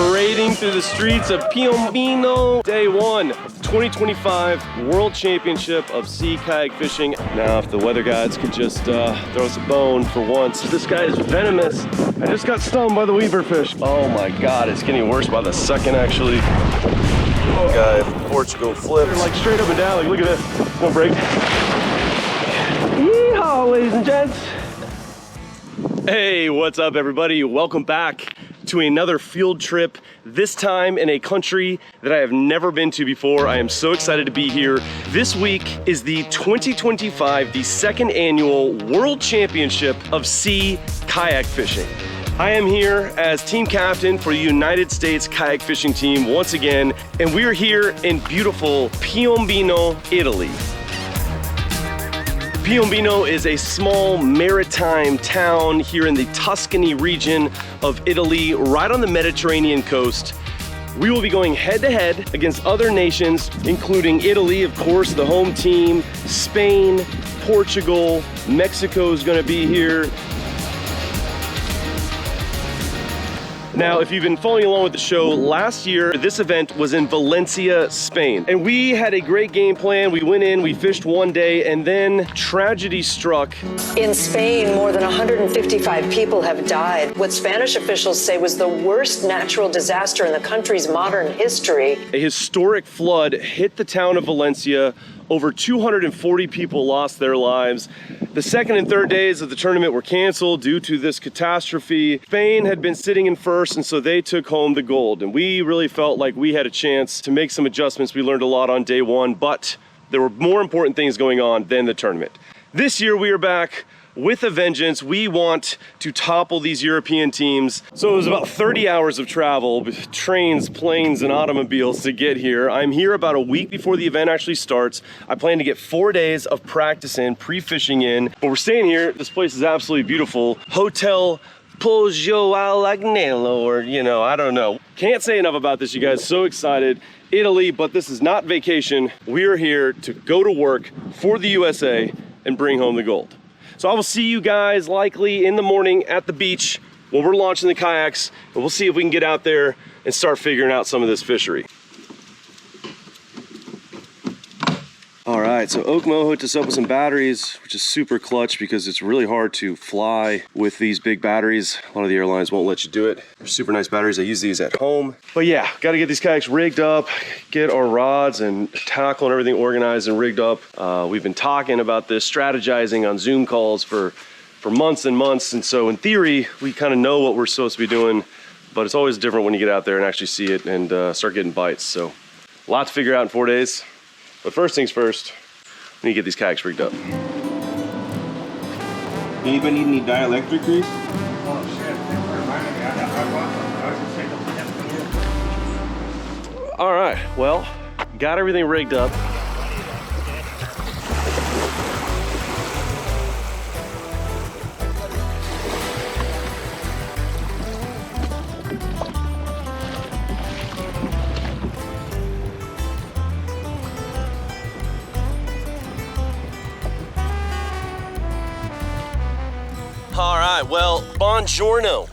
parading through the streets of Piombino. Day one of the 2025 World Championship of Sea Kayak Fishing. Now, if the weather gods could just throw us a bone for once. This guy is Venomous. I just got stung by the weaver fish. Oh my God, it's getting worse by the second, actually. Oh, guy, Portugal flips. They're like straight up and down, like look at this. It's gonna break. Yeehaw, ladies and gents. Hey, what's up everybody? Welcome back to another field trip, this time in a country that I have never been to before. I am so excited to be here. This week is the 2025, the second annual World Championship of Sea Kayak Fishing. I am here as team captain for the United States Kayak Fishing Team once again, and we're here in beautiful Piombino, Italy. Piombino is a small maritime town here in the Tuscany region of Italy, right on the Mediterranean coast. We will be going head to head against other nations, including Italy, of course, the home team, Spain, Portugal, Mexico is gonna be here. Now, if you've been following along with the show, last year, this event was in Valencia, Spain. And we had a great game plan. We went in, we fished one day, and then tragedy struck. In Spain, more than 155 people have died. What Spanish officials say was the worst natural disaster in the country's modern history. A historic flood hit the town of Valencia. Over 240 people lost their lives. The second and third days of the tournament were canceled due to this catastrophe. Spain had been sitting in first, and so they took home the gold. And we really felt like we had a chance to make some adjustments. We learned a lot on day one, but there were more important things going on than the tournament. This year we are back with a vengeance. We want to topple these European teams. So it was about 30 hours of travel, trains, planes, and automobiles to get here. I'm here about a week before the event actually starts. I plan to get 4 days of practice in, pre-fishing in. But we're staying here. This place is absolutely beautiful. Hotel Poggio all'Agnello, or I don't know. Can't say enough about this, you guys. So excited. Italy, but this is not vacation. We are here to go to work for the USA and bring home the gold. So I will see you guys likely in the morning at the beach when we're launching the kayaks, and we'll see if we can get out there and start figuring out some of this fishery. All right, so Okmo hooked us up with some batteries, which is super clutch because it's really hard to fly with these big batteries. A lot of the airlines won't let you do it. They're super nice batteries. I use these at home. But yeah, got to get these kayaks rigged up, get our rods and tackle and everything organized and rigged up. We've been talking about this, strategizing on Zoom calls for months and months. And so in theory, we kind of know what we're supposed to be doing, but it's always different when you get out there and actually see it and start getting bites. So a lot to figure out in 4 days. But first things first, we need to get these kayaks rigged up. Anybody need any dielectric grease? Oh shit, I want them. All right, well, got everything rigged up. All right, well, buongiorno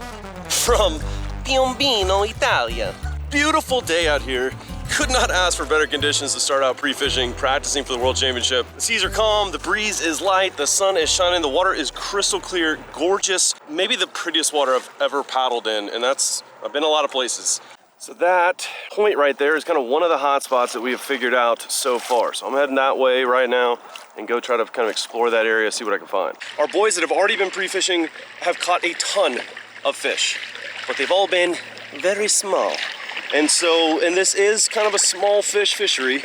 from Piombino, Italia. Beautiful day out here. Could not ask for better conditions to start out pre-fishing, practicing for the World Championship. The seas are calm, the breeze is light, the sun is shining, the water is crystal clear, gorgeous. Maybe the prettiest water I've ever paddled in, and I've been a lot of places. So that point right there is kind of one of the hot spots that we have figured out so far. So I'm heading that way right now and go try to kind of explore that area, see what I can find. Our boys that have already been pre-fishing have caught a ton of fish, but they've all been very small. And this is kind of a small fish fishery,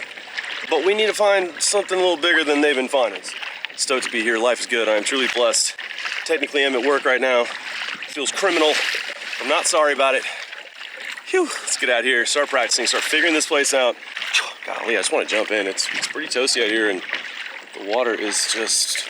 but we need to find something a little bigger than they've been finding. Stoked to be here, life is good, I am truly blessed. Technically I'm at work right now, feels criminal, I'm not sorry about it. Phew, let's get out here, start practicing, start figuring this place out. Golly, I just want to jump in. It's pretty toasty out here, and the water is just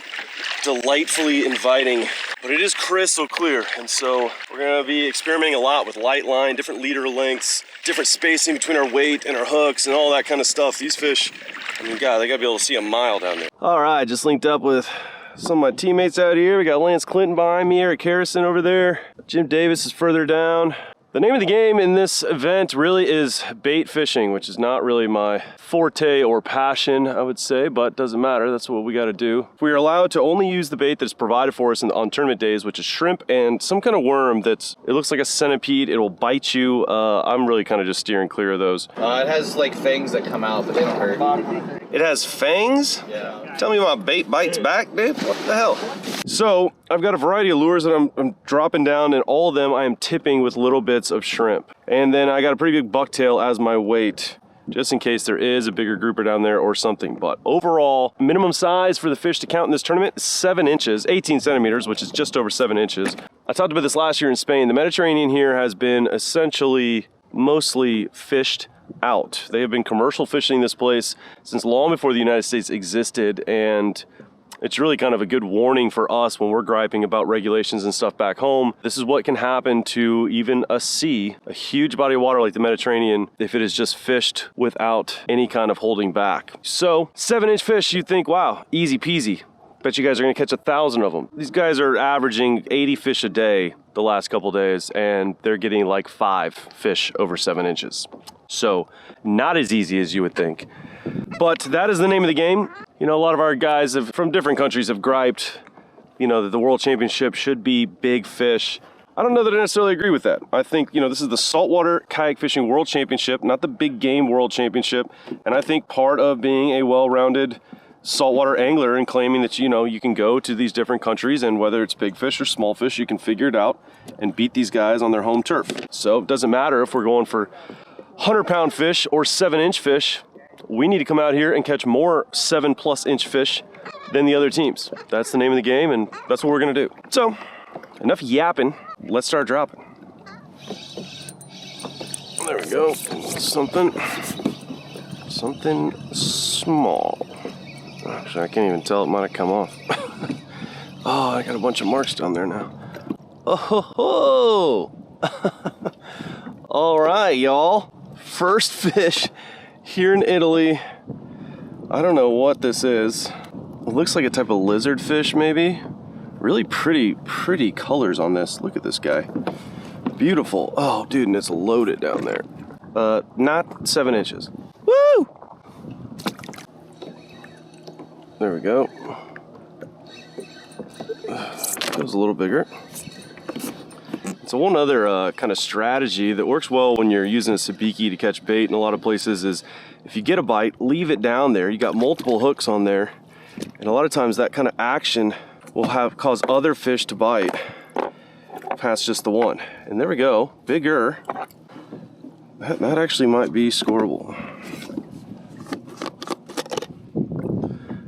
delightfully inviting, but it is crystal clear. And so we're gonna be experimenting a lot with light line, different leader lengths, different spacing between our weight and our hooks and all that kind of stuff. These fish, I mean, God, they gotta be able to see a mile down there. All right, just linked up with some of my teammates out here. We got Lance Clinton behind me, Eric Harrison over there. Jim Davis is further down. The name of the game in this event really is bait fishing, which is not really my forte or passion, I would say, but doesn't matter. That's what we got to do. We are allowed to only use the bait that's provided for us on tournament days, which is shrimp and some kind of worm it looks like a centipede. It'll bite you. I'm really kind of just steering clear of those. It has like fangs that come out, but they don't hurt. It has fangs? Yeah. Tell me my bait bites back, dude. What the hell? So I've got a variety of lures that I'm dropping down, and all of them I am tipping with little bits of shrimp. And then I got a pretty big bucktail as my weight, just in case there is a bigger grouper down there or something. But overall, minimum size for the fish to count in this tournament is 7 inches, 18 centimeters, which is just over 7 inches. I talked about this last year in Spain. The Mediterranean here has been essentially mostly fished out. They have been commercial fishing this place since long before the United States existed, and it's really kind of a good warning for us when we're griping about regulations and stuff back home. This is what can happen to even a sea, a huge body of water like the Mediterranean, if it is just fished without any kind of holding back. So 7-inch fish, you think, wow, easy peasy. Bet you guys are gonna catch 1,000 of them. These guys are averaging 80 fish a day the last couple days, and they're getting like 5 fish over 7 inches. So not as easy as you would think. But that is the name of the game. You know, a lot of our guys from different countries have griped, you know, that the World Championship should be big fish. I don't know that I necessarily agree with that. I think, you know, this is the Saltwater Kayak Fishing World Championship, not the Big Game World Championship. And I think part of being a well-rounded saltwater angler and claiming that, you know, you can go to these different countries, and whether it's big fish or small fish, you can figure it out and beat these guys on their home turf. So it doesn't matter if we're going for 100-pound fish or 7-inch fish. We need to come out here and catch more 7+ inch fish than the other teams. That's the name of the game, and that's what we're gonna do. So enough yapping, let's start dropping. There we go. Something small. Actually, I can't even tell, it might have come off. Oh, I got a bunch of marks down there now. Oh ho ho! All right, y'all. First fish here in Italy. I don't know what this is. It looks like a type of lizard fish, maybe. Really pretty colors on this. Look at this guy. Beautiful. Oh, dude, and it's loaded down there. Not 7 inches. Woo! There we go. Feels a little bigger. So one other kind of strategy that works well when you're using a sabiki to catch bait in a lot of places is if you get a bite, leave it down there. You got multiple hooks on there, and a lot of times that kind of action will cause other fish to bite past just the one. And there we go, bigger. That actually might be scoreable.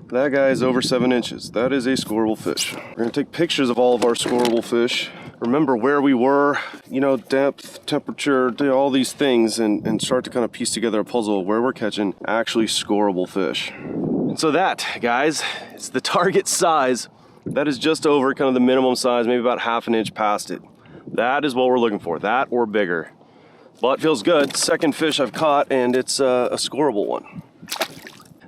That guy is over 7 inches. That is a scoreable fish. We're gonna take pictures of all of our scoreable fish. Remember where we were, you know, depth, temperature, all these things, and start to kind of piece together a puzzle of where we're catching actually scoreable fish. And so that, guys, is the target size. That is just over kind of the minimum size, maybe about 1/2 inch past it. That is what we're looking for, that or bigger. But feels good. Second fish I've caught, and it's a scoreable one.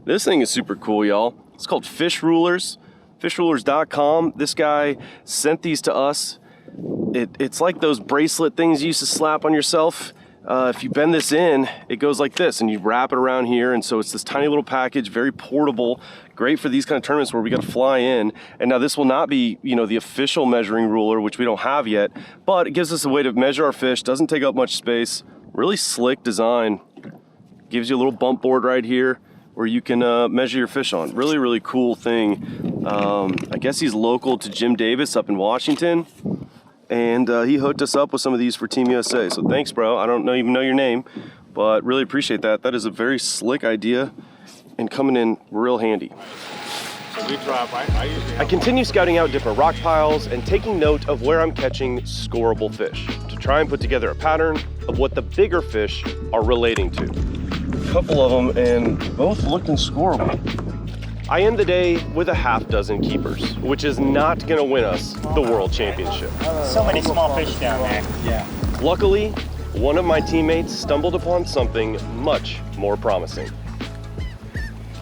This thing is super cool, y'all. It's called Fish Rulers, fishrulers.com. This guy sent these to us. It's like those bracelet things you used to slap on yourself. If you bend this in, it goes like this, and you wrap it around here, and so it's this tiny little package, very portable, great for these kind of tournaments where we got to fly in. And now this will not be, you know, the official measuring ruler, which we don't have yet, but it gives us a way to measure our fish, doesn't take up much space, really slick design. Gives you a little bump board right here where you can measure your fish on. Really, really cool thing. I guess he's local to Jim Davis up in Washington, and he hooked us up with some of these for Team USA. So thanks, bro. I don't even know your name, but really appreciate that. That is a very slick idea and coming in real handy. So we drop, I continue scouting out different rock piles and taking note of where I'm catching scoreable fish to try and put together a pattern of what the bigger fish are relating to. A couple of them, and both looking scoreable. I end the day with a 6 keepers, which is not gonna win us the World Championship. So many small fish down there. Yeah. Luckily, one of my teammates stumbled upon something much more promising.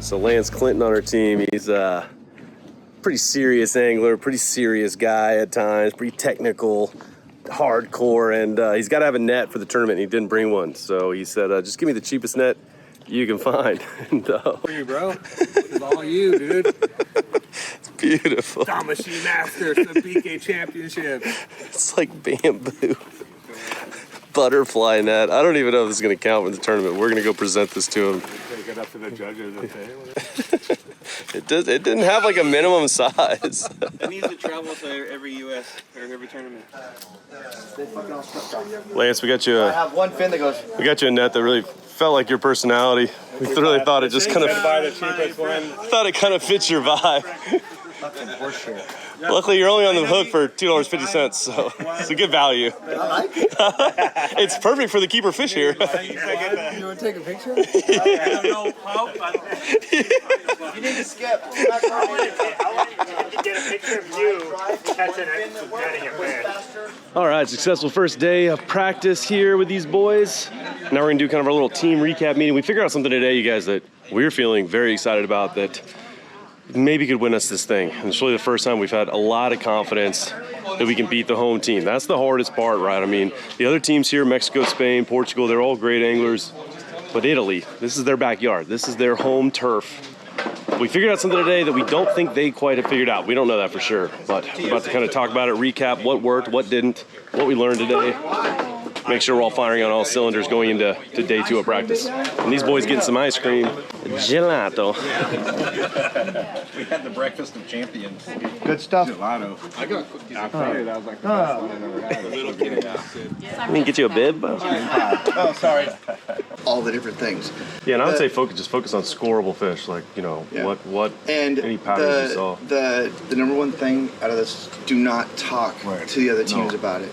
So Lance Clinton on our team, he's a pretty serious angler, pretty serious guy at times, pretty technical. hardcore, and he's got to have a net for the tournament, and he didn't bring one. So he said, just give me the cheapest net you can find. And, For you, bro. It's all you, dude. it's beautiful. Tamashii Masters, the BK Championship. It's like bamboo. Butterfly net. I don't even know if this is going to count for the tournament. We're going to go present this to him. Take it up to the judges and say, It didn't have like a minimum size. It needs to travel to every U.S. or every tournament. Lance, we got you I have one fin that goes. a net that really felt like your personality. We really thought it just kind of buy the cheapest one. thought it kind of fits your vibe. Fucking horseshit. Luckily, you're only on the hook for $2.50, so it's a good value. I like it. It's perfect for the keeper fish here. You want to take a picture? I don't know how, but You need to skip. I wanted to get a picture of you catching it, getting it fish. All right, successful first day of practice here with these boys. Now we're gonna do kind of our little team recap meeting. We figured out something today, you guys, that we're feeling very excited about that maybe could win us this thing. And it's really the first time we've had a lot of confidence that we can beat the home team. That's the hardest part, right? I mean, the other teams here, Mexico, Spain, Portugal, they're all great anglers. But Italy, this is their backyard. This is their home turf. We figured out something today that we don't think they quite have figured out. We don't know that for sure, but we're about to kind of talk about it, recap what worked, what didn't, what we learned today. Make sure we're all firing on all cylinders going into day 2 of practice. And these boys getting some ice cream. Gelato. We had the breakfast of champions. Good stuff. Gelato. I got cookies and cream. That was like the best one I've ever had. A little kid. Let me get you a bib. Oh, sorry. All the different things. Yeah, and I would say just focus on scoreable fish, like, you know, Yeah. what And any patterns you saw. the number one thing out of this, do not talk to the other teams about it.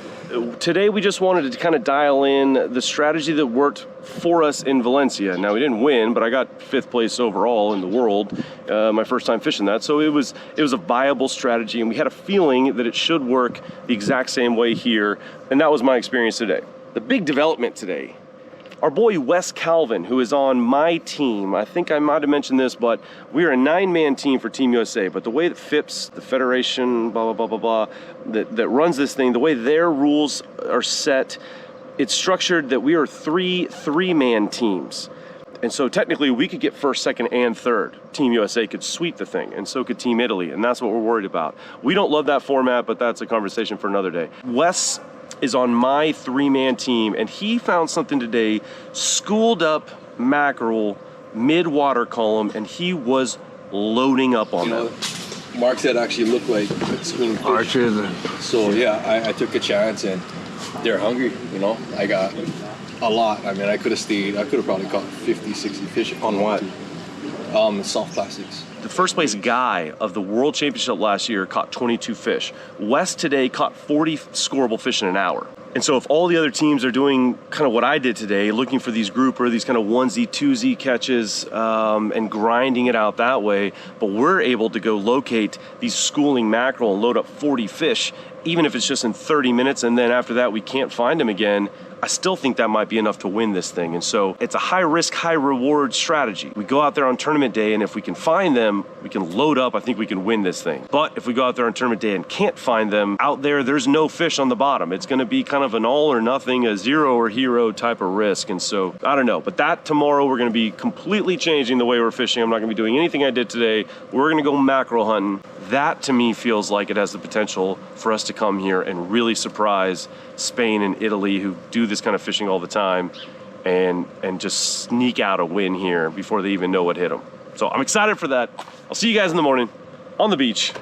Today we just wanted to kind of dial in the strategy that worked for us in Valencia. Now we didn't win, but I got 5th place overall in the world, my first time fishing that. So it was a viable strategy, and we had a feeling that it should work the exact same way here, and that was my experience today. The big development today, our boy Wes Calvin, who is on my team, I think I might have mentioned this, but we are a 9-man team for Team USA. But the way that FIPS, the federation, blah, blah, blah, blah, blah, that runs this thing, the way their rules are set, it's structured that we are 3-man teams. And so technically we could get 1st, 2nd, and 3rd. Team USA could sweep the thing, and so could Team Italy, and that's what we're worried about. We don't love that format, but that's a conversation for another day. Wes is on my 3-man team, and he found something today, schooled up mackerel mid-water column, and he was loading up on them. Marks that actually look like schooling fish. Arches and So yeah, I took a chance, and they're hungry, you know. I got a lot. I mean, I could have stayed. I could have probably caught 50, 60 fish. On what? Soft plastics. The first place guy of the World Championship last year caught 22 fish. Wes today caught 40 scoreable fish in an hour. And so if all the other teams are doing kind of what I did today, looking for these grouper, these kind of 1Z, 2Z catches, and grinding it out that way, but we're able to go locate these schooling mackerel and load up 40 fish, even if it's just in 30 minutes, and then after that we can't find them again, I still think that might be enough to win this thing. And so it's a high risk, high reward strategy. We go out there on tournament day, and if we can find them, we can load up. I think we can win this thing. But if we go out there on tournament day and can't find them, out there's no fish on the bottom. It's gonna be kind of an all or nothing, a zero or hero type of risk. And so, I don't know. But that tomorrow, we're gonna be completely changing the way we're fishing. I'm not gonna be doing anything I did today. We're gonna go mackerel hunting. That to me feels like it has the potential for us to come here and really surprise Spain and Italy, who do this kind of fishing all the time, and just sneak out a win here before they even know what hit them. So I'm excited for that. I'll see you guys in the morning on the beach.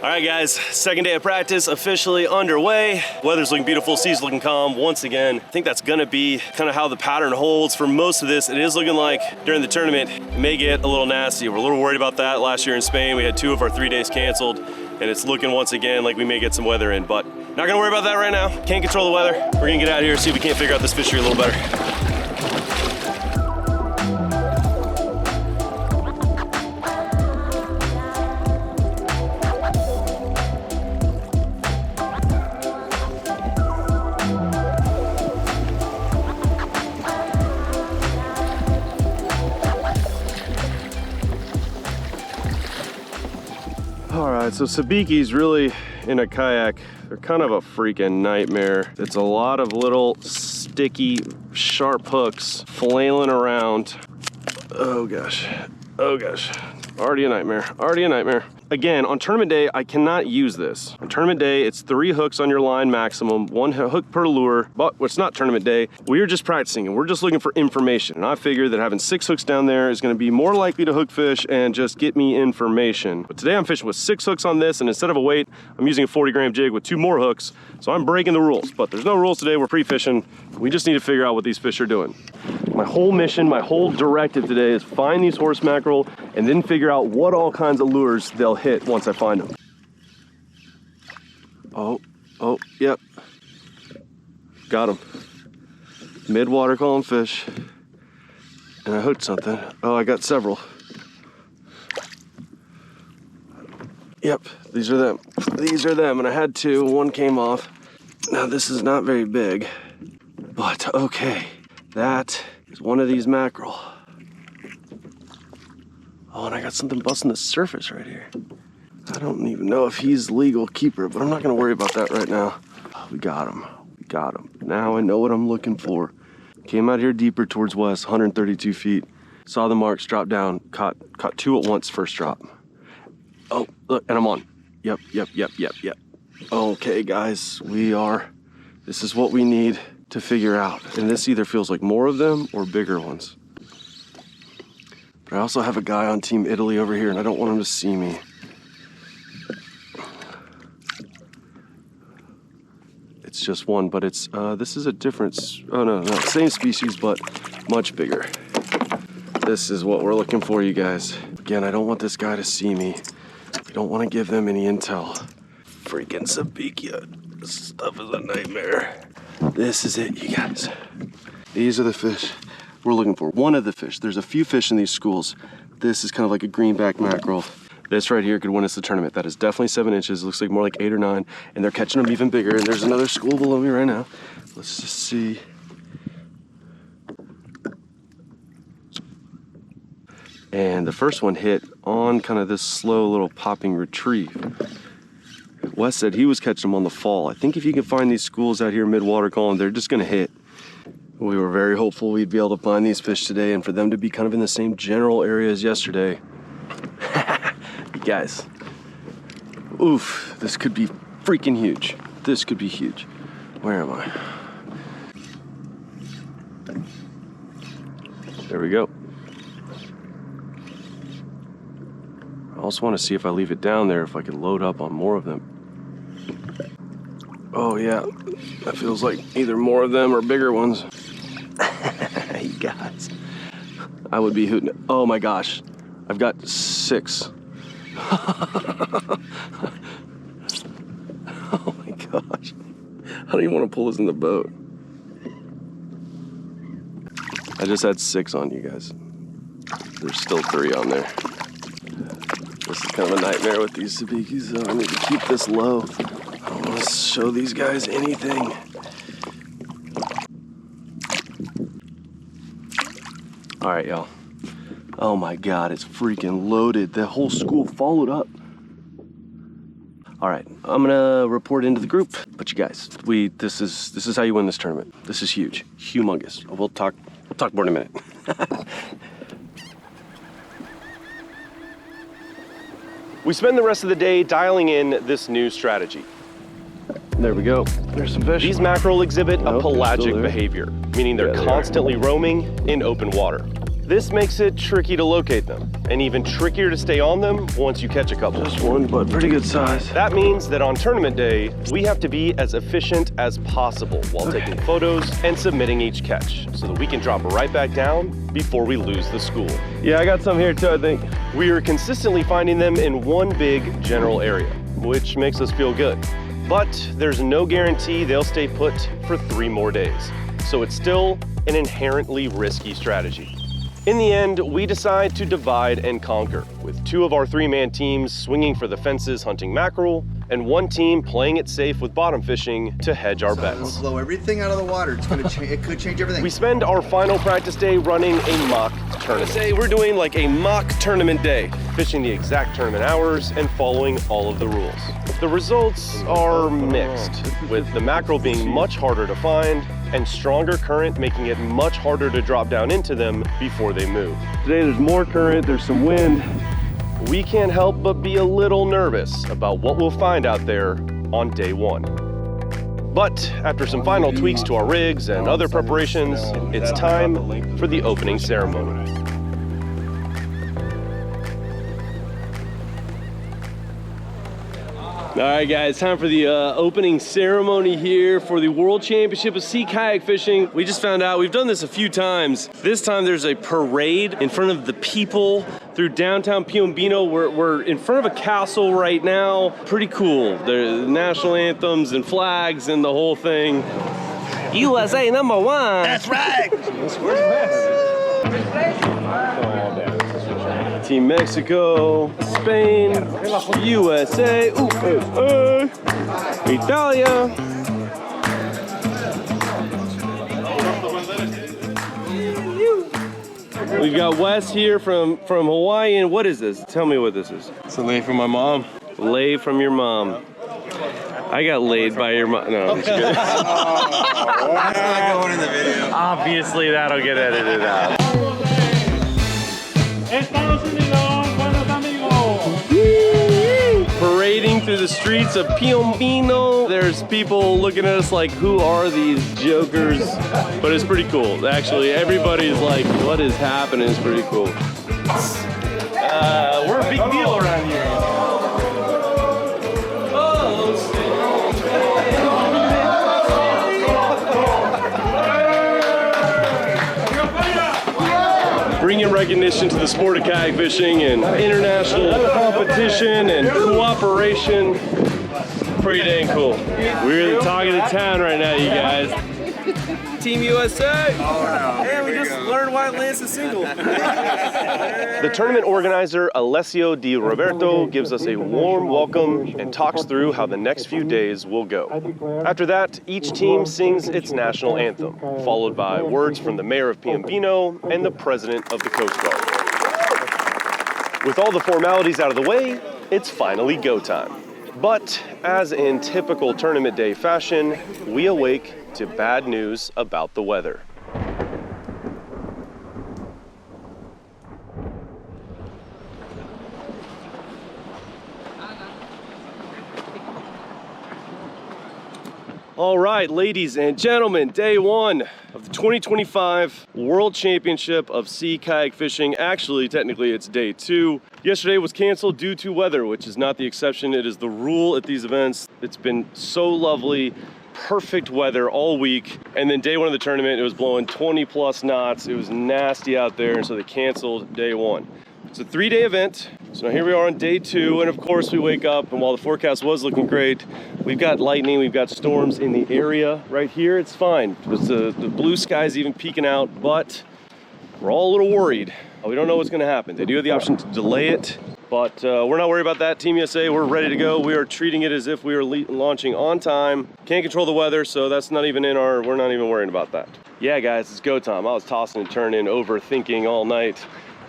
All right, guys, 2nd day of practice officially underway. Weather's looking beautiful, sea's looking calm once again. I think that's gonna be kind of how the pattern holds for most of this. It is looking like during the tournament, it may get a little nasty. We're a little worried about that. Last year in Spain, we had 2 of our 3 days canceled, and it's looking once again like we may get some weather in, but not gonna worry about that right now. Can't control the weather. We're gonna get out of here and see if we can't figure out this fishery a little better. All right, so sabiki's really in a kayak, they're kind of a freaking nightmare. It's a lot of little sticky, sharp hooks flailing around. Oh gosh, oh gosh. Already a nightmare, already a nightmare. Again, on tournament day, I cannot use this. On tournament day, it's 3 hooks on your line maximum, 1 hook per lure, but it's not tournament day. We're just practicing and we're just looking for information. And I figure that having 6 hooks down there is gonna be more likely to hook fish and just get me information. But today I'm fishing with 6 hooks on this, and instead of a weight, I'm using a 40-gram jig with 2 more hooks. So I'm breaking the rules, but there's no rules today, we're pre-fishing. We just need to figure out what these fish are doing. My whole mission, my whole directive today is find these horse mackerel and then figure out what all kinds of lures they'll hit once I find them. Oh, yep. Got them. Mid-water calling fish. And I hooked something. Oh, I got several. Yep, these are them. These are them, and I had 2, 1 came off. Now this is not very big, but okay. That is one of these mackerel. Oh, and I got something busting the surface right here. I don't even know if he's legal keeper, but I'm not gonna worry about that right now. Oh, we got him, we got him. Now I know what I'm looking for. Came out here deeper towards west, 132 feet. Saw the marks, dropped down, caught 2 at once, first drop. Oh, look, and I'm on. Yep. Okay, guys, this is what we need to figure out. And this either feels like more of them or bigger ones. But I also have a guy on Team Italy over here and I don't want him to see me. It's just one, but it's, this is a different, oh no, same species, but much bigger. This is what we're looking for, you guys. Again, I don't want this guy to see me. We don't want to give them any intel. Freaking Sabicchia. This stuff is a nightmare. This is it, you guys. These are the fish we're looking for. One of the fish. There's a few fish in these schools. This is kind of like a greenback mackerel. This right here could win us the tournament. That is definitely 7 inches. It looks like more like 8 or 9. And they're catching them even bigger. And there's another school below me right now. Let's just see. And the first one hit on kind of this slow little popping retrieve. Wes said he was catching them on the fall. I think if you can find these schools out here mid-water calling, they're just gonna hit. We were very hopeful we'd be able to find these fish today and for them to be kind of in the same general area as yesterday. You guys, oof, this could be freaking huge. This could be huge. Where am I? There we go. I also want to see if I leave it down there, if I can load up on more of them. Oh yeah, that feels like either more of them or bigger ones. You guys, I would be hooting. Oh my gosh, I've got 6. Oh my gosh, I don't even want to pull this in the boat. I just had 6 on, you guys. There's still 3 on there. This is kind of a nightmare with these sabikis, so I need to keep this low. I don't want to show these guys anything. All right, y'all. Oh my God, it's freaking loaded. The whole school followed up. All right, I'm gonna report into the group. But you guys, this is how you win this tournament. This is huge, humongous. We'll talk more in a minute. We spend the rest of the day dialing in this new strategy. There we go. There's some fish. These mackerel exhibit a pelagic behavior, meaning they're constantly roaming in open water. This makes it tricky to locate them, and even trickier to stay on them once you catch a couple. Just one, but pretty good size. That means that on tournament day, we have to be as efficient as possible while taking photos and submitting each catch, so that we can drop right back down before we lose the school. Yeah, I got some here too, I think. We are consistently finding them in one big general area, which makes us feel good. But there's no guarantee they'll stay put for 3 more days. So it's still an inherently risky strategy. In the end, we decide to divide and conquer, with 2 of our 3-man teams swinging for the fences hunting mackerel, and 1 team playing it safe with bottom fishing to hedge our bets. We'll blow everything out of the water. It's gonna change. It could change everything. We spend our final practice day running a mock tournament. Say we're doing like a mock tournament day. fishing the exact tournament hours, and following all of the rules. The results are mixed, with the mackerel being much harder to find and stronger current making it much harder to drop down into them before they move. Today there's more current, there's some wind. We can't help but be a little nervous about what we'll find out there on day one. But after some final tweaks to our rigs and other preparations, it's time for the opening ceremony. All right, guys, time for the opening ceremony here for the World Championship of Sea Kayak Fishing. We just found out, we've done this a few times. This time there's a parade in front of the people through downtown Piombino. We're in front of a castle right now. Pretty cool. There's national anthems and flags and the whole thing. USA #1. That's right. Team Mexico, Spain, USA, Italia. We've got Wes here from Hawaii, and what is this? Tell me what this is. It's a lay from my mom. Lay from your mom. I got laid by your mom. No, I'm just kidding. That's not going in the video. Obviously, that'll get edited out. Estados Unidos, buenos amigos. Parading through the streets of Piombino. There's people looking at us like, who are these jokers? But it's pretty cool. Actually, everybody's like, what is happening? It's pretty cool. We're a big deal around here. Bringing recognition to the sport of kayak fishing and international competition and cooperation. Pretty dang cool. We're the talk of the town right now, you guys. Team USA! Hey, we just learned why Lance is single. The tournament organizer, Alessio Di Roberto, gives us a warm welcome and talks through how the next few days will go. After that, each team sings its national anthem, followed by words from the mayor of Piombino and the president of the Coast Guard. With all the formalities out of the way, it's finally go time. But as in typical tournament day fashion, we awake to bad news about the weather. All right, ladies and gentlemen, day one of the 2025 World Championship of Sea Kayak Fishing. Actually, technically, it's day two. Yesterday was canceled due to weather, which is not the exception. It is the rule at these events. It's been so lovely, perfect weather all week. And then day one of the tournament, it was blowing 20 plus knots. It was nasty out there, and so they canceled day one. It's a 3-day event. So now here we are on day two, and of course we wake up, and while the forecast was looking great, we've got lightning, we've got storms in the area right here. It's fine. The blue sky's even peeking out, but we're all a little worried. We don't know what's gonna happen. They do have the option to delay it, but we're not worried about that. Team USA, we're ready to go. We are treating it as if we are launching on time. Can't control the weather, so that's not even we're not even worrying about that. Yeah, guys, it's go time. I was tossing and turning, overthinking all night.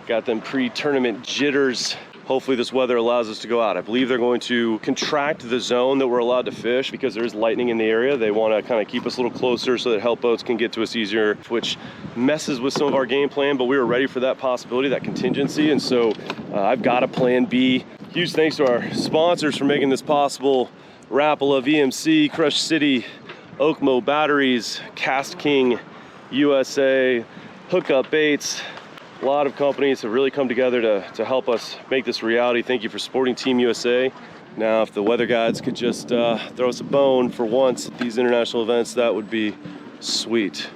Got them pre-tournament jitters. Hopefully this weather allows us to go out. I believe they're going to contract the zone that we're allowed to fish because there is lightning in the area. They want to kind of keep us a little closer so that help boats can get to us easier, which messes with some of our game plan, but we were ready for that possibility, that contingency, and so I've got a plan B. Huge thanks to our sponsors for making this possible. Rapala, VMC, Crush City, Oakmo Batteries, Cast King, USA, Hookup Baits. A lot of companies have really come together to help us make this reality. Thank you for supporting Team USA. Now, if the weather gods could just throw us a bone for once at these international events, that would be sweet.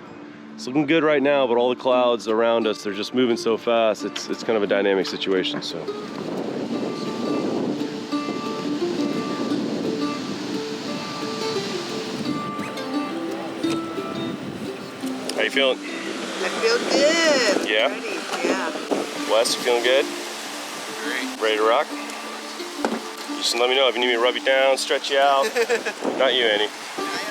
It's looking good right now, but all the clouds around us, they're just moving so fast. It's kind of a dynamic situation, so. How you feeling? I feel good. Yeah? Ready. Yeah. Wes, you feeling good? Great. Ready to rock? Just let me know if you need me to rub you down, stretch you out. Not you, Annie.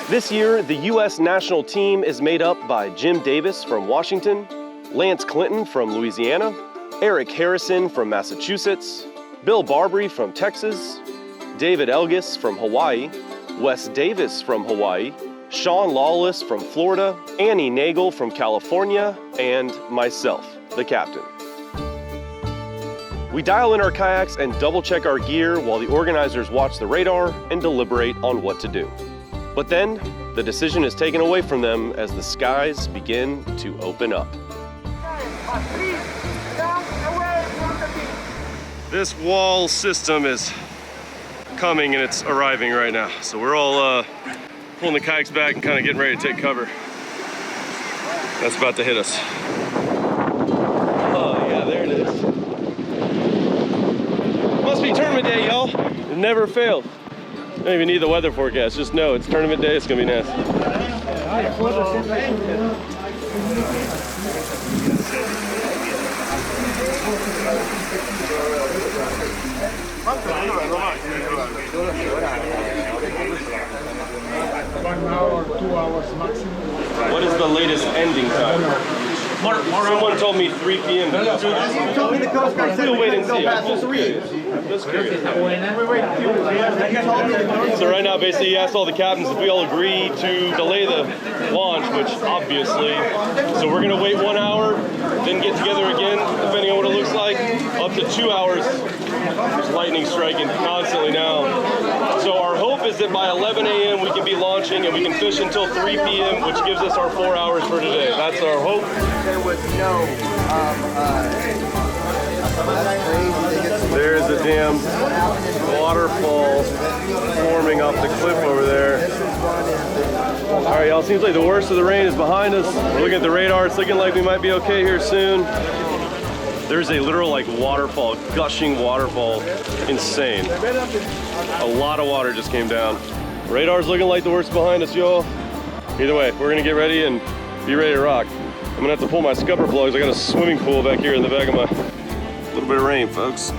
This year, the U.S. national team is made up by Jim Davis from Washington, Lance Clinton from Louisiana, Eric Harrison from Massachusetts, Bill Barbary from Texas, David Elgis from Hawaii, Wes Davis from Hawaii, Sean Lawless from Florida, Annie Nagel from California, and myself, the captain. We dial in our kayaks and double check our gear while the organizers watch the radar and deliberate on what to do. But then, the decision is taken away from them as the skies begin to open up. This wall system is coming and it's arriving right now. So we're all pulling the kayaks back and kind of getting ready to take cover. That's about to hit us. Oh yeah, there it is. Must be tournament day, y'all. It never failed. I don't even need the weather forecast, just know it's tournament day, it's gonna be nasty. What is the latest ending time? Someone told me 3 p.m. We'll wait and see. Just curious. So right now, basically, he asked all the captains if we all agree to delay the launch, which obviously, so we're gonna wait 1 hour, then get together again, depending on what it looks like, up to 2 hours. There's lightning striking constantly now. So our hope is that by 11 a.m. we can be launching and we can fish until 3 p.m., which gives us our 4 hours for today. That's our hope. There was no, There's a damn waterfall forming off the cliff over there. All right, y'all, seems like the worst of the rain is behind us. We're looking at the radar, it's looking like we might be okay here soon. There's a literal like waterfall, gushing waterfall, insane. A lot of water just came down. Radar's looking like the worst behind us, y'all. Either way, we're gonna get ready and be ready to rock. I'm gonna have to pull my scupper plugs. I got a swimming pool back here in the back of my, a little bit of rain, folks.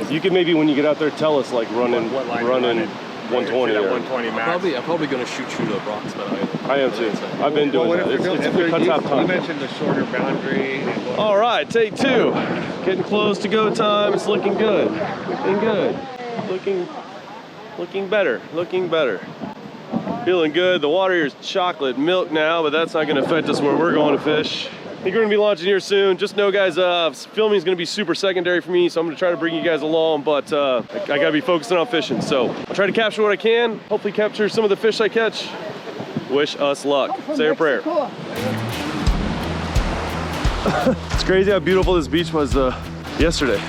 You could maybe, when you get out there, tell us like running 120 or 120 max. I'm probably gonna shoot through the rocks, but I am too. I've been doing that. It cuts out time. You mentioned the shorter boundary. All right, take 2. Getting close to go time. It's looking good. Looking good. Looking better. Looking better. Feeling good. The water here is chocolate milk now, but that's not going to affect us where we're going to fish. I think we're going to be launching here soon. Just know, guys, filming is going to be super secondary for me, so I'm going to try to bring you guys along, but I got to be focusing on fishing. So I'll try to capture what I can, hopefully capture some of the fish I catch. Wish us luck. Say a prayer. It's crazy how beautiful this beach was yesterday.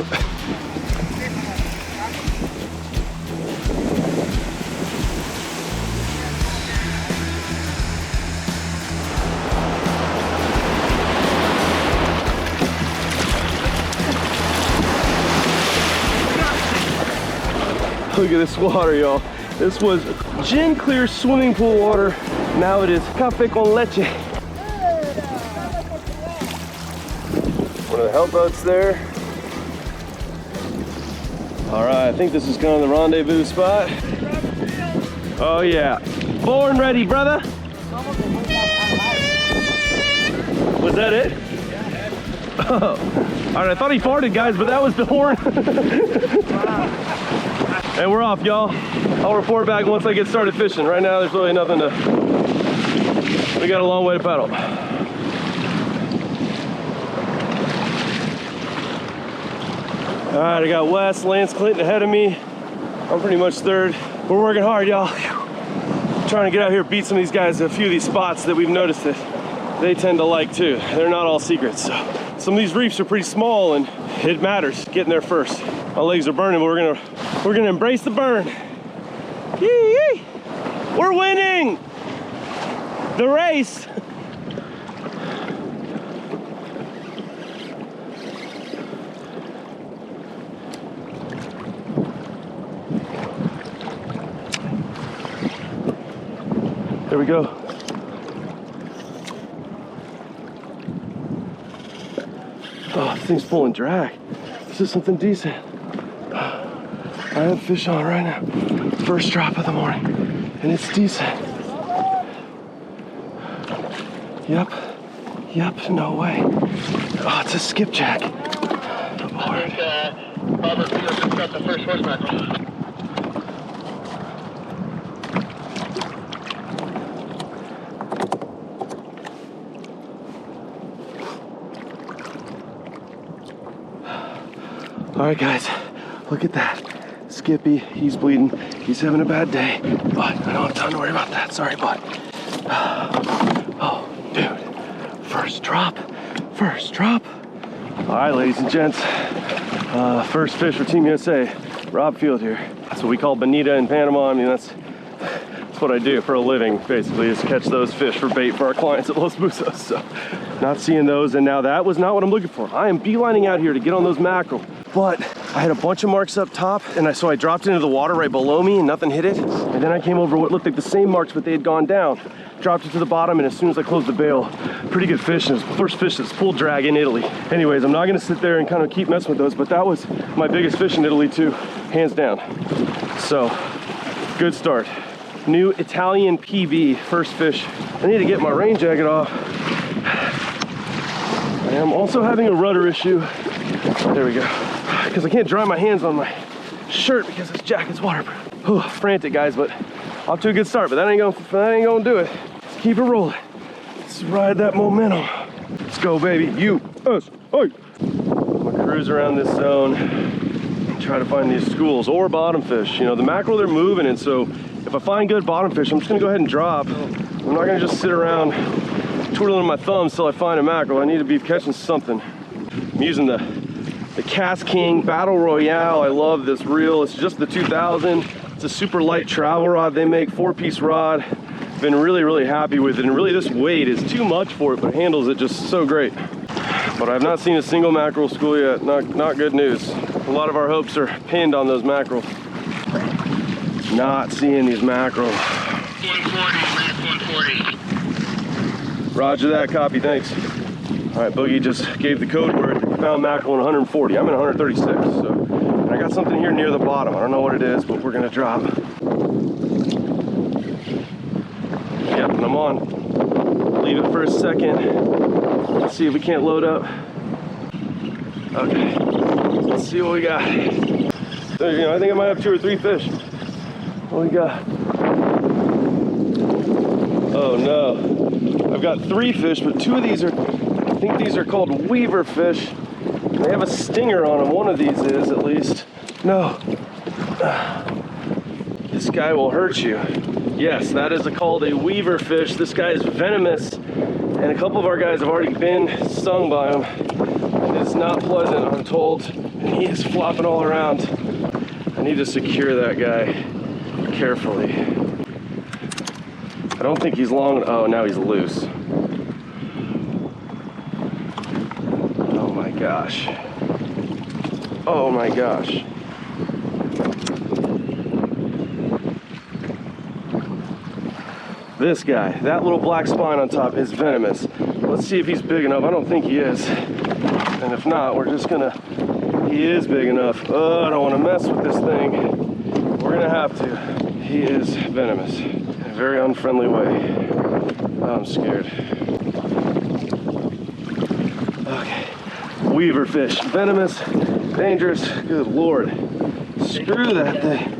Look at this water, y'all. This was gin clear swimming pool water. Now it is café con leche. One of the help boats there. All right, I think this is kind of the rendezvous spot. Oh yeah, born ready, brother. Was that it? Oh. All right, I thought he farted, guys, but that was the horn. Hey, we're off, y'all. I'll report back once I get started fishing. Right now, there's really nothing to, we got a long way to paddle. All right, I got Wes, Lance Clinton ahead of me. I'm pretty much third. We're working hard, y'all. Trying to get out here, beat some of these guys at a few of these spots that we've noticed that they tend to like too. They're not all secrets. So some of these reefs are pretty small and it matters getting there first. My legs are burning, but we're gonna embrace the burn. Yee! We're winning the race. There we go. Oh, this thing's pulling drag. This is something decent. All I have fish on right now. First drop of the morning, and it's decent. Yep, no way. Oh, it's a skipjack. Lord. Robert Field just got the first horse mackerel. All right, guys, look at that. Skippy, he's bleeding. He's having a bad day, but I don't have time to worry about that. Sorry, bud. Oh, dude, first drop. All right, ladies and gents, first fish for Team USA. Rob Field here. That's what we call bonita in Panama. I mean, that's what I do for a living, basically, is catch those fish for bait for our clients at Los Buzos. So, not seeing those, and now that was not what I'm looking for. I am beelining out here to get on those mackerel. But I had a bunch of marks up top, and so I dropped into the water right below me and nothing hit it. And then I came over what looked like the same marks, but they had gone down. Dropped it to the bottom, and as soon as I closed the bail, pretty good fish. And it was the first fish that's pulled drag in Italy. Anyways, I'm not gonna sit there and kind of keep messing with those, but that was my biggest fish in Italy too, hands down. So, good start. New Italian PB, first fish. I need to get my rain jacket off. I am also having a rudder issue. There we go. Because I can't dry my hands on my shirt because this jacket's waterproof. Whew, frantic, guys, but off to a good start. But that ain't gonna do it. Let's keep it rolling. Let's ride that momentum. Let's go, baby. U.S. I'm gonna cruise around this zone and try to find these schools or bottom fish. You know, the mackerel, they're moving, and so if I find good bottom fish, I'm just gonna go ahead and drop. I'm not gonna just sit around twiddling my thumbs till I find a mackerel. I need to be catching something. I'm using the Cast King Battle Royale. I love this reel. It's just the 2000. It's a super light travel rod they make, 4-piece rod. Been really happy with it, and really this weight is too much for it, but handles it just so great. But I've not seen a single mackerel school yet. Not good news. A lot of our hopes are pinned on those mackerel. Not seeing these mackerel. 140, max 140. Roger that, copy, thanks. All right, Boogie just gave the code word. Found mackerel in 140. I'm in 136, so. And I got something here near the bottom. I don't know what it is, but we're gonna drop. Yep, and I'm on. Leave it for a second. Let's see if we can't load up. Okay, let's see what we got. So, you know, I think I might have 2 or 3 fish. What we got? Oh no. I've got 3 fish, but 2 of these are, I think these are called weaver fish. They have a stinger on them. One of these is, at least. No. This guy will hurt you. Yes, that is called a weaver fish. This guy is venomous, and a couple of our guys have already been stung by him. It's not pleasant, I'm told, and he is flopping all around. I need to secure that guy carefully. I don't think he's long. Oh, now he's loose. Oh my gosh. Oh my gosh. This guy, that little black spine on top is venomous. Let's see if he's big enough. I don't think he is. And if not, we're just gonna, he is big enough. Oh, I don't wanna mess with this thing. We're gonna have to. He is venomous in a very unfriendly way. Oh, I'm scared. Okay, weaver fish, venomous, dangerous, good Lord. Screw that thing.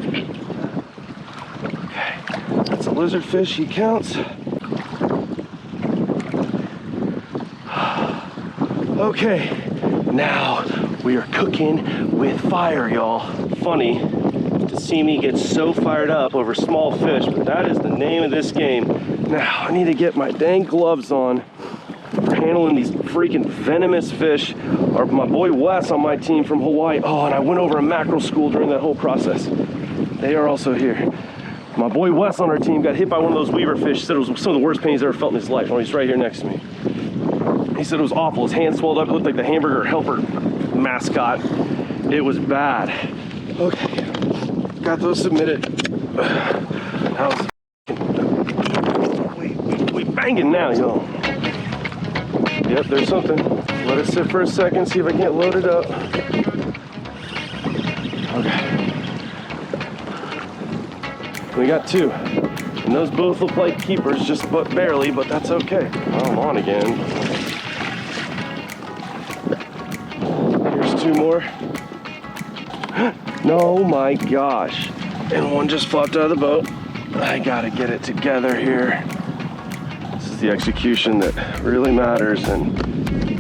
Okay, that's a lizard fish, he counts. Okay, now we are cooking with fire, y'all. Funny to see me get so fired up over small fish, but that is the name of this game. Now, I need to get my dang gloves on for handling these freaking venomous fish. Or my boy Wes on my team from Hawaii. Oh, and I went over a mackerel school during that whole process. They are also here. My boy Wes on our team got hit by one of those weaver fish. Said it was some of the worst pain he's ever felt in his life. Oh, he's right here next to me. He said it was awful. His hand swelled up. It looked like the hamburger helper mascot. It was bad. Okay, got those submitted. We banging now, y'all. Yep, there's something. Let it sit for a second, see if I can't load it up. Okay. We got 2. And those both look like keepers, just but barely, but that's okay. Oh, I'm on again. Here's 2 more. No, my gosh. And one just flopped out of the boat. I gotta get it together here. This is the execution that really matters, and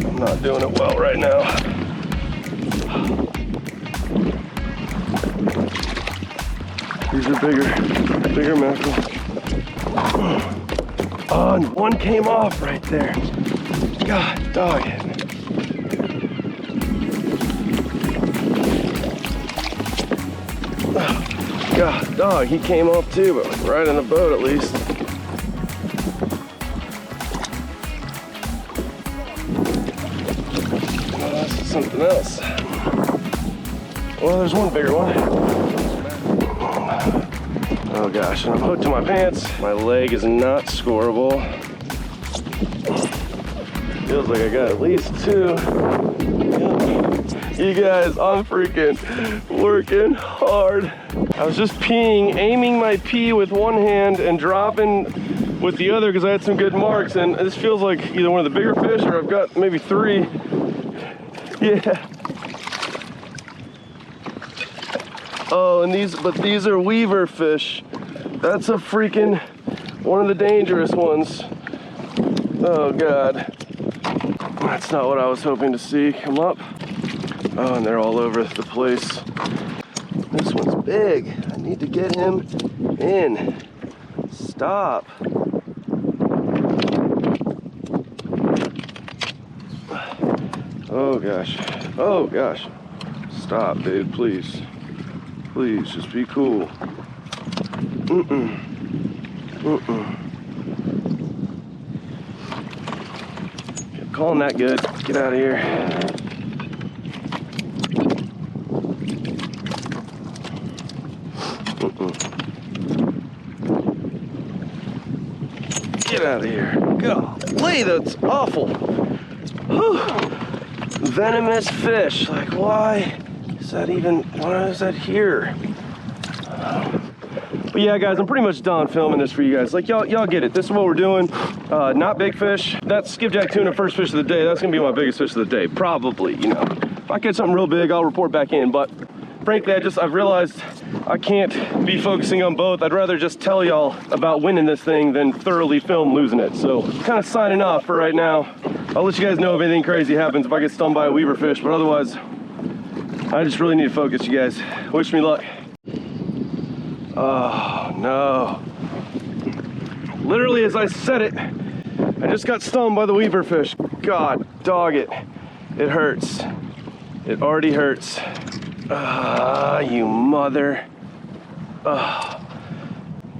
I'm not doing it well right now. These are bigger mackerel. Oh, and one came off right there. God, dog it. God, dog, he came off too, but right in the boat at least. Oh, that's something else. Well, there's one bigger one. Oh gosh, and I'm hooked to my pants. My leg is not scoreable. Feels like I got at least 2. You guys, I'm freaking working hard. I was just peeing, aiming my pee with one hand and dropping with the other because I had some good marks, and this feels like either one of the bigger fish or I've got maybe 3. Yeah. Oh, and these are weaver fish. That's a freaking one of the dangerous ones. Oh God. That's not what I was hoping to see come up. Oh, and they're all over the place. This one's big. I need to get him in. Stop. Oh gosh. Oh gosh. Stop, dude, please. Please, just be cool. Calling that good. Get out of here. Get out of here. Golly, that's awful. Whew. Venomous fish. Like, why is that here? But yeah, guys, I'm pretty much done filming this for you guys. Like, y'all get it. This is what we're doing. Not big fish. That's skipjack tuna, first fish of the day. That's gonna be my biggest fish of the day, probably. You know, if I catch something real big, I'll report back in. But frankly, I've realized I can't be focusing on both. I'd rather just tell y'all about winning this thing than thoroughly film losing it. So, kind of signing off for right now. I'll let you guys know if anything crazy happens, if I get stung by a weaver fish. But otherwise, I just really need to focus, you guys. Wish me luck. Oh no. Literally as I said it, I just got stung by the weaver fish. God, dog it. It hurts. It already hurts. You mother.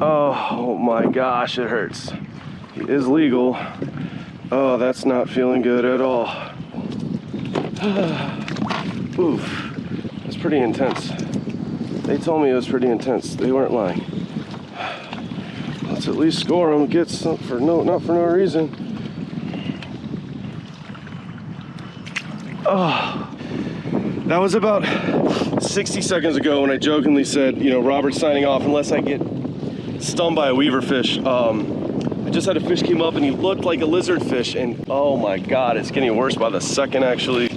Oh my gosh, it hurts. It is legal. Oh, that's not feeling good at all. Oof, that's pretty intense. They told me it was pretty intense. They weren't lying. Let's at least score them. Get some for not for no reason. Oh, that was about 60 seconds ago when I jokingly said, you know, Robert's signing off unless I get stung by a weaver fish. I just had a fish came up and he looked like a lizard fish, and oh my God, it's getting worse by the second actually.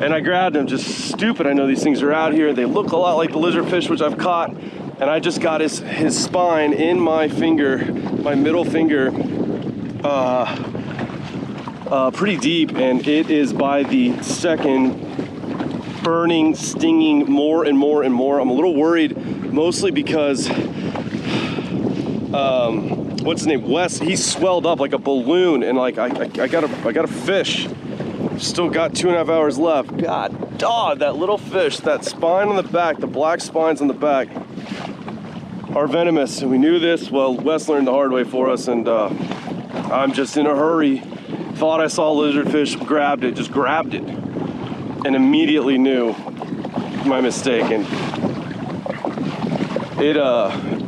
And I grabbed him, just stupid. I know these things are out here. They look a lot like the lizard fish, which I've caught. And I just got his spine in my finger, my middle finger, pretty deep. And it is by the second burning, stinging more and more and more. I'm a little worried, mostly because, what's his name? Wes, he swelled up like a balloon, and like I got a fish. Still got 2.5 hours left. God, dog, that little fish, that spine on the back, the black spines on the back are venomous. And we knew this. Well, Wes learned the hard way for us, and I'm just in a hurry. Thought I saw a lizardfish, grabbed it, just grabbed it, and immediately knew my mistake. And it,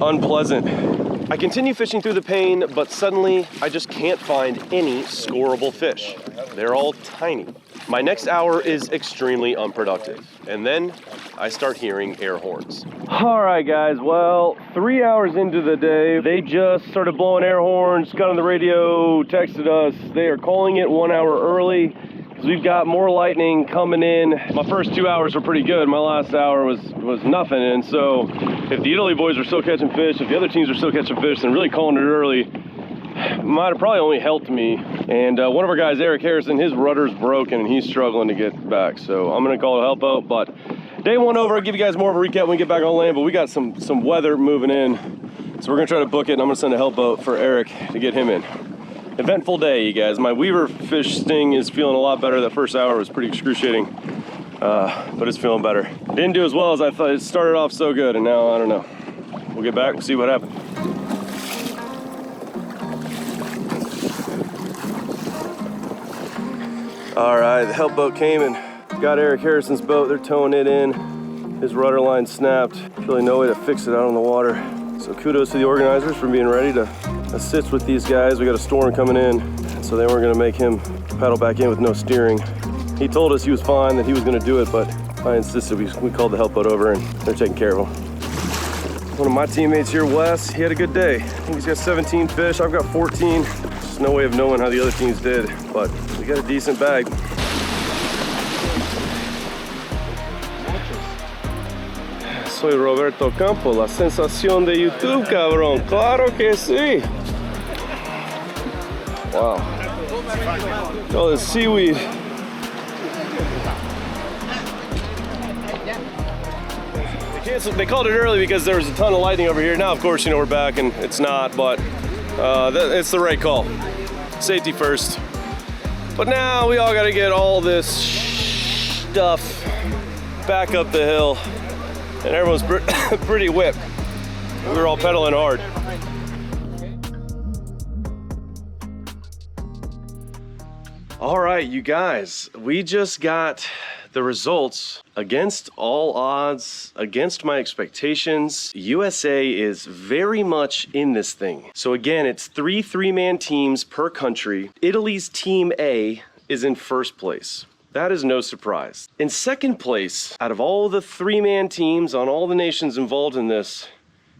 unpleasant. I continue fishing through the pain, but suddenly I just can't find any scoreable fish. They're all tiny. My next hour is extremely unproductive, and then I start hearing air horns. All right, guys, well, 3 hours into the day, they just started blowing air horns, got on the radio, texted us. They are calling it 1 hour early, because we've got more lightning coming in. My first 2 hours were pretty good. My last hour was nothing, and so if the Italy boys are still catching fish, if the other teams are still catching fish, then really calling it early might have probably only helped me. And one of our guys, Eric Harrison, his rudder's broken and he's struggling to get back. So I'm gonna call it a help out. But day one over, I'll give you guys more of a recap when we get back on land. But we got some weather moving in, so we're gonna try to book it. And I'm gonna send a help boat for Eric to get him in. Eventful day, you guys. My weaver fish sting is feeling a lot better. That first hour was pretty excruciating, but it's feeling better. Didn't do as well as I thought. It started off so good, and now I don't know. We'll get back and see what happens. All right, the help boat came and got Eric Harrison's boat. They're towing it in. His rudder line snapped. There's really no way to fix it out on the water. So kudos to the organizers for being ready to assist with these guys. We got a storm coming in, so they weren't gonna make him paddle back in with no steering. He told us he was fine, that he was gonna do it, but I insisted. We called the help boat over and they're taking care of him. One of my teammates here, Wes, he had a good day. I think he's got 17 fish, I've got 14. There's no way of knowing how the other teams did, but we got a decent bag. Soy Roberto Campo, la sensación de YouTube, cabrón. Claro que sí. Wow. All this seaweed. They called it early because there was a ton of lightning over here. Now, of course, you know, we're back and it's not, but it's the right call. Safety first. But now we all got to get all this stuff back up the hill, and everyone's pretty whipped. We were all pedaling hard. All right, you guys, we just got the results. Against all odds, against my expectations, USA is very much in this thing. So again, it's three-man teams per country. Italy's Team A is in first place. That is no surprise. In second place, out of all the three-man teams on all the nations involved in this,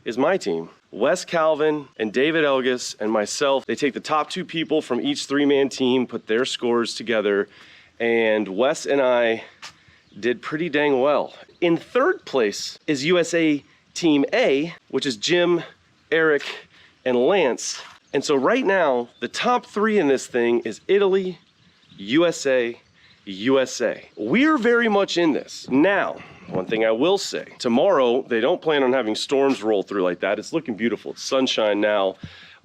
is my team. Wes Calvin and David Elgis and myself, they take the top two people from each three-man team, put their scores together, and Wes and I did pretty dang well. In third place is USA Team A, which is Jim, Eric, and Lance. And so right now, the top three in this thing is Italy, USA, USA. We're very much in this. Now, one thing I will say, tomorrow, they don't plan on having storms roll through like that. It's looking beautiful, it's sunshine now,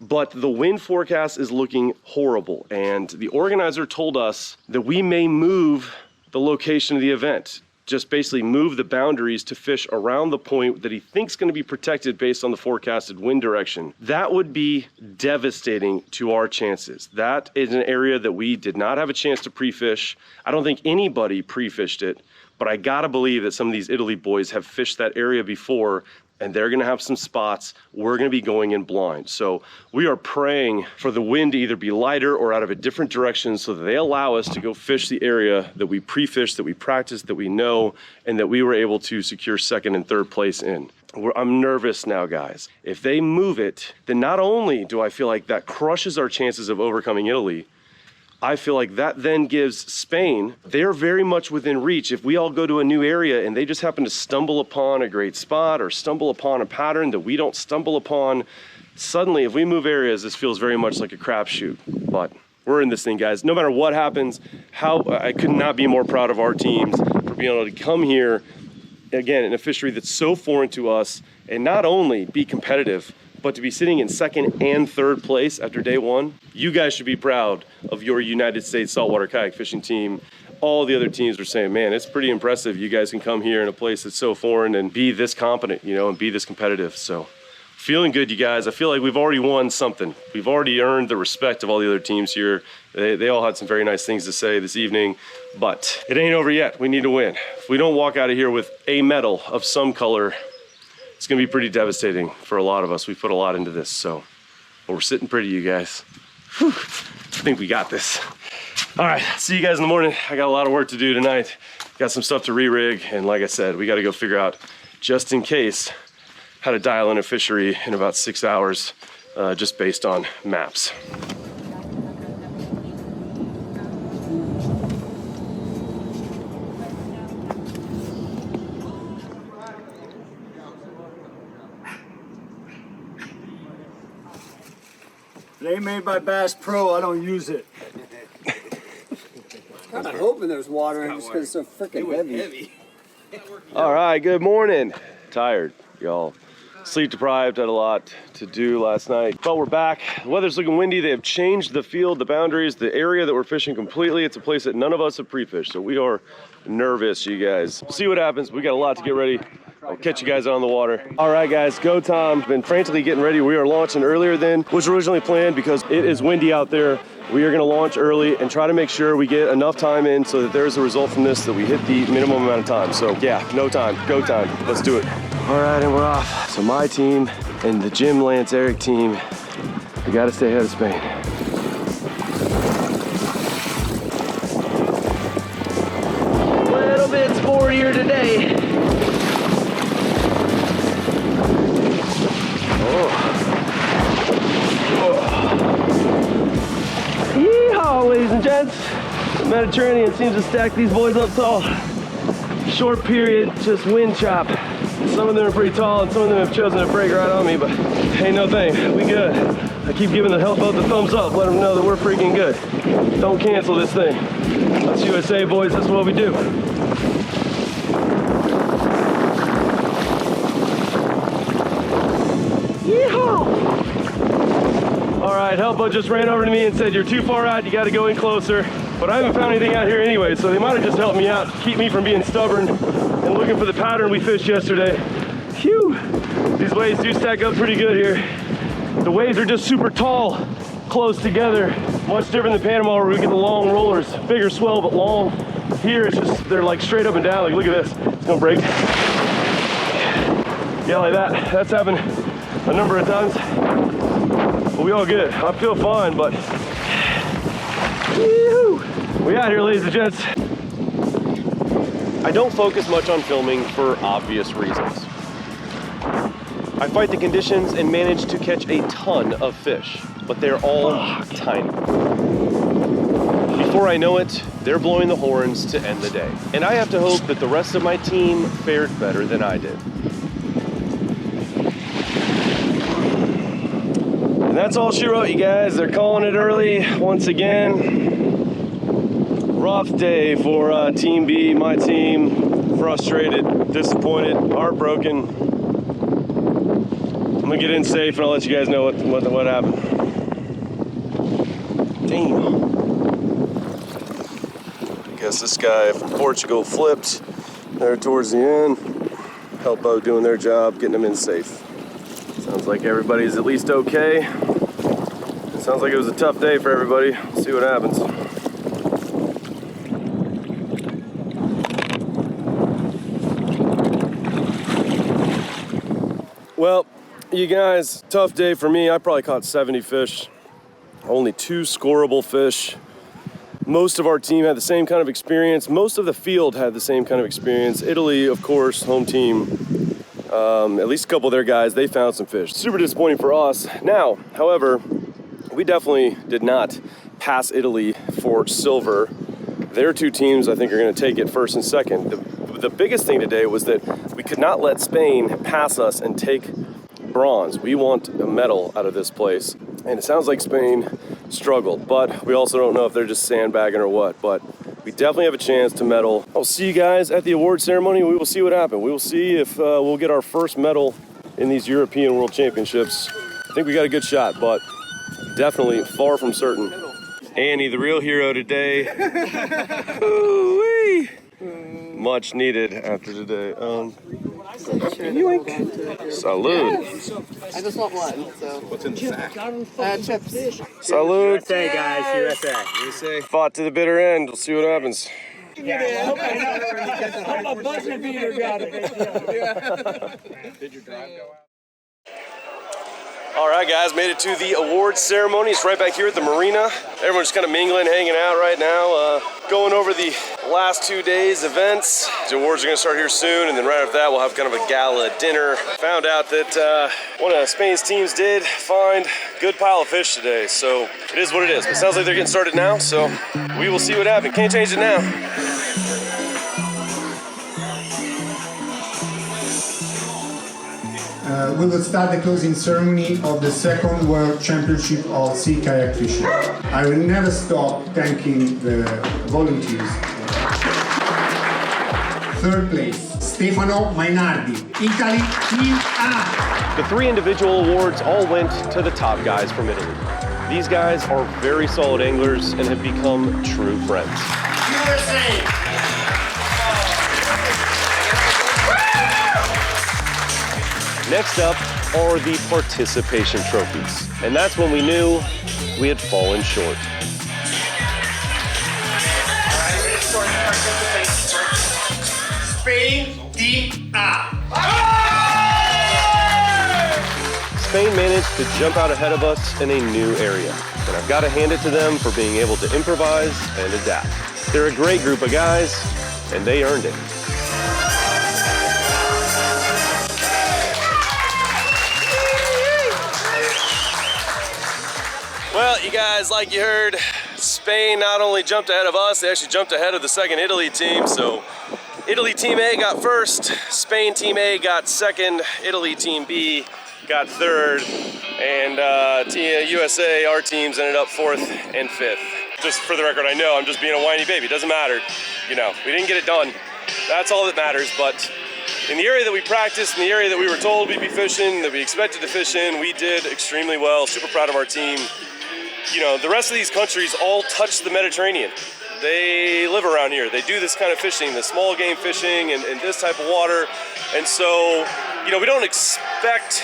but the wind forecast is looking horrible. And the organizer told us that we may move the location of the event, just basically move the boundaries to fish around the point that he thinks is going to be protected based on the forecasted wind direction. That would be devastating to our chances. That is an area that we did not have a chance to pre-fish. I don't think anybody pre-fished it, but I gotta believe that some of these Italy boys have fished that area before, and they're gonna have some spots. We're gonna be going in blind. So we are praying for the wind to either be lighter or out of a different direction so that they allow us to go fish the area that we pre-fished, that we practiced, that we know, and that we were able to secure second and third place in. I'm nervous now, guys. If they move it, then not only do I feel like that crushes our chances of overcoming Italy, I feel like that then gives Spain, they're very much within reach. If we all go to a new area and they just happen to stumble upon a great spot or stumble upon a pattern that we don't stumble upon, suddenly if we move areas, this feels very much like a crapshoot. But we're in this thing, guys. No matter what happens, I could not be more proud of our teams for being able to come here, again, in a fishery that's so foreign to us, and not only be competitive, but to be sitting in second and third place after day one. You guys should be proud of your United States saltwater kayak fishing team. All the other teams are saying, man, it's pretty impressive. You guys can come here in a place that's so foreign and be this competent, you know, and be this competitive. So feeling good, you guys. I feel like we've already won something. We've already earned the respect of all the other teams here. They all had some very nice things to say this evening, but it ain't over yet. We need to win. If we don't walk out of here with a medal of some color, it's gonna be pretty devastating for a lot of us. We put a lot into this, so but we're sitting pretty, you guys. Whew. I think we got this. All right, see you guys in the morning. I got a lot of work to do tonight. Got some stuff to re-rig, and like I said, we got to go figure out, just in case, how to dial in a fishery in about 6 hours, just based on maps. If it ain't made by Bass Pro, I don't use it. I'm hoping there's water in it just because it's so freaking heavy. All right, good morning. Tired, y'all. Sleep deprived, had a lot to do last night. But we're back. The weather's looking windy. They have changed the field, the boundaries, the area that we're fishing completely. It's a place that none of us have pre-fished, so we are nervous, you guys. We'll see what happens. We got a lot to get ready. I'll catch you guys on the water. All right, guys, go time. Been frantically getting ready. We are launching earlier than was originally planned because it is windy out there. We are gonna launch early and try to make sure we get enough time in so that there's a result from this, that we hit the minimum amount of time. So yeah, no time, go time. Let's do it. All right, and we're off. So my team and the Jim, Lance, Eric team, we gotta stay ahead of Spain. A little bit sportier today. Yeehaw, ladies and gents. The Mediterranean seems to stack these boys up tall. Short period, just wind chop. Some of them are pretty tall and some of them have chosen to break right on me, but hey, no thing, we good. I keep giving the boat the thumbs up, let them know that we're freaking good. Don't cancel this thing. That's USA, boys, that's what we do. Yeehaw! All right, help boat just ran over to me and said, you're too far out, you gotta go in closer. But I haven't found anything out here anyway, so they might have just helped me out, keep me from being stubborn and looking for the pattern we fished yesterday. Phew, these waves do stack up pretty good here. The waves are just super tall, close together. Much different than Panama where we get the long rollers, bigger swell but long. Here it's just, they're like straight up and down, like look at this, it's gonna break. Yeah, like that, that's happened a number of times. But we all good, I feel fine, but we out here, ladies and gents. I don't focus much on filming for obvious reasons. I fight the conditions and manage to catch a ton of fish, but they're all tiny. Before I know it, they're blowing the horns to end the day. And I have to hope that the rest of my team fared better than I did. And that's all she wrote, you guys. They're calling it early once again. Rough day for Team B, my team. Frustrated, disappointed, heartbroken. I'm gonna get in safe and I'll let you guys know what happened. Damn. I guess this guy from Portugal flipped there towards the end. Help boat doing their job, getting them in safe. Sounds like everybody's at least okay. It sounds like it was a tough day for everybody. We'll see what happens. Well, you guys, tough day for me. I probably caught 70 fish, only 2 scoreable fish. Most of our team had the same kind of experience. Most of the field had the same kind of experience. Italy, of course, home team, at least a couple of their guys, they found some fish. Super disappointing for us. Now, however, we definitely did not pass Italy for silver. Their 2 teams, I think, are gonna take it first and second. The biggest thing today was that we could not let Spain pass us and take bronze. We want a medal out of this place. And it sounds like Spain struggled, but we also don't know if they're just sandbagging or what, but we definitely have a chance to medal. I'll see you guys at the award ceremony. We will see what happens. We will see if we'll get our first medal in these European World Championships. I think we got a good shot, but definitely far from certain. Annie, the real hero today. Ooh-wee. Much needed after today. Salud. I just want one, so. What's in the sack? Chips. Salud. USA, guys, USA. Fought to the bitter end. We'll see what happens. Yeah. I'm a buzzer beater, got it. Did your drive go out? All right, guys, made it to the awards ceremony. It's right back here at the marina. Everyone's just kind of mingling, hanging out right now, going over the last 2 days events. The awards are gonna start here soon, and then right after that, we'll have kind of a gala dinner. Found out that one of Spain's teams did find a good pile of fish today, so it is what it is. But it sounds like they're getting started now, so we will see what happens. Can't change it now. We will start the closing ceremony of the second World Championship of Sea Kayak Fishing. I will never stop thanking the volunteers. Third place, Stefano Mainardi, Italy, Team A. The 3 individual awards all went to the top guys from Italy. These guys are very solid anglers and have become true friends. USA! Next up are the participation trophies. And that's when we knew we had fallen short. Spain, Team A. Spain managed to jump out ahead of us in a new area. And I've got to hand it to them for being able to improvise and adapt. They're a great group of guys, and they earned it. Well, you guys, like you heard, Spain not only jumped ahead of us, they actually jumped ahead of the second Italy team. So Italy Team A got first, Spain Team A got second, Italy Team B got third, and USA, our teams ended up 4th and 5th. Just for the record, I know I'm just being a whiny baby. It doesn't matter. You know, we didn't get it done. That's all that matters. But in the area that we practiced, in the area that we were told we'd be fishing, that we expected to fish in, we did extremely well. Super proud of our team. You know, the rest of these countries all touch the Mediterranean. They live around here. They do this kind of fishing, the small game fishing and this type of water. And so, you know, we don't expect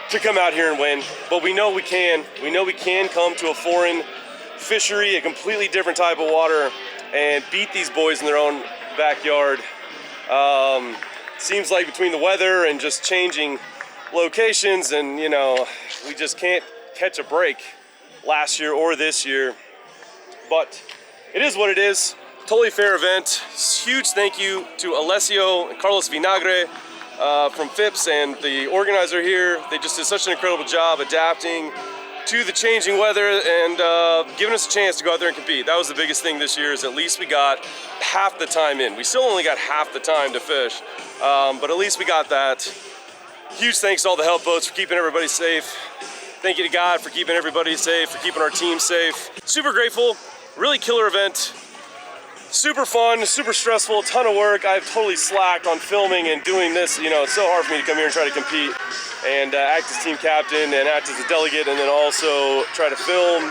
to come out here and win, but we know we can. We know we can come to a foreign fishery, a completely different type of water, and beat these boys in their own backyard. Seems like between the weather and just changing locations, and you know, we just can't catch a break last year or this year. But it is what it is. Totally fair event. Huge thank you to Alessio and Carlos Vinagre from FIPS and the organizer here. They just did such an incredible job adapting to the changing weather and giving us a chance to go out there and compete. That was the biggest thing this year, is at least we got half the time in. We still only got half the time to fish, but at least we got that. Huge thanks to all the help boats for keeping everybody safe. Thank you to God for keeping everybody safe, for keeping our team safe. Super grateful, really killer event. Super fun, super stressful, a ton of work. I've totally slacked on filming and doing this. You know, it's so hard for me to come here and try to compete and act as team captain and act as a delegate, and then also try to film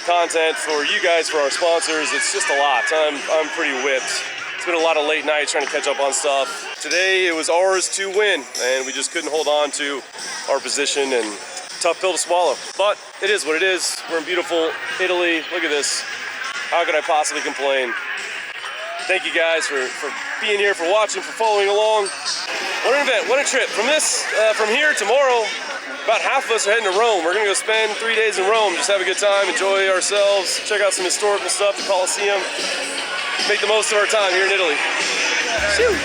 content for you guys, for our sponsors. It's just a lot. I'm pretty whipped. It's been a lot of late nights trying to catch up on stuff. Today it was ours to win, and we just couldn't hold on to our position, and tough pill to swallow. But it is what it is. We're in beautiful Italy. Look at this. How could I possibly complain? Thank you guys for being here, for watching, for following along. What an event, what a trip. From here tomorrow, about half of us are heading to Rome. We're gonna go spend 3 days in Rome, just have a good time, enjoy ourselves, check out some historical stuff, the Colosseum, make the most of our time here in Italy. Shoo.